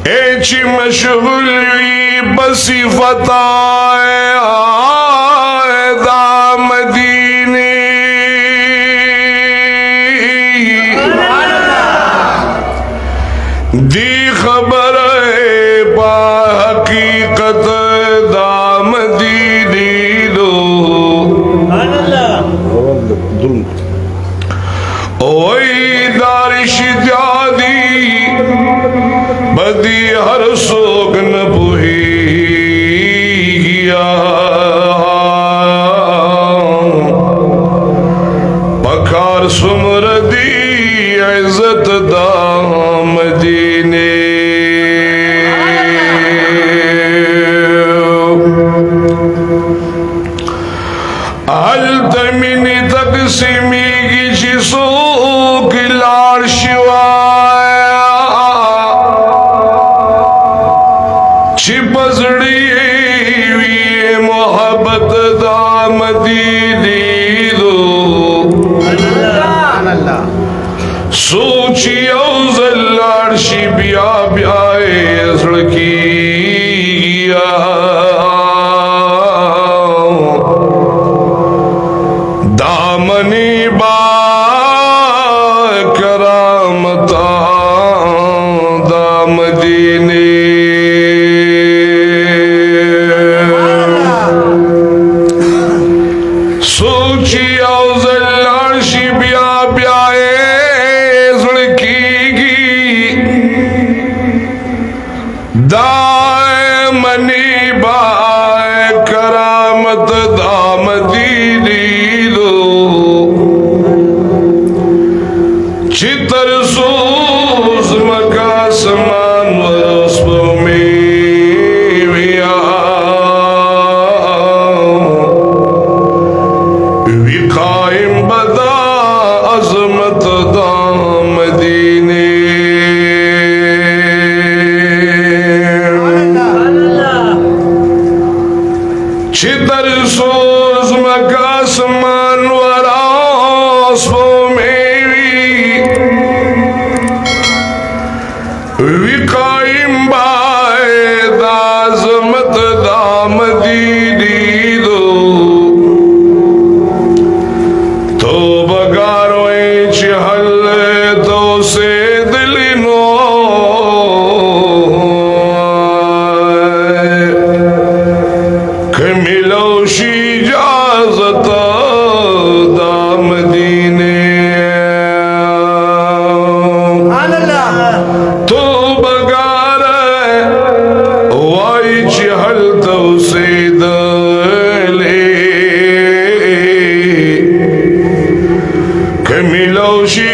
H मशगुल बसिफताए दामदीने दी खबर बा हकीकत दामदीनी दो ओई दारिश जादी बदी हर सोगन बुहिया पखार सुमरदी इज्जत दामदीने अल तमिनी तकसीमी की जिसो किलार शिवाया छिपसड़ी मोहब्बत दामदीनी दो सोची औजल्लार शिबिया ब्याए सड़की दामनी बा करामता दामदीने सोची औजल्लार शिबिया ब्याए दामनी बाय करामत दामदीनी दो चितर सोज मका समान वस्प में विकायम बदा अजमत दामदीने छितर सोज मका समान वरासो मेरी विकायम बाय दाजमत दामदीनी दो तो बगारो चहल तो से दिलिनो मिलोशी इजाजत दामदीने तो बगार वाई चहल तो से दले मिलोशी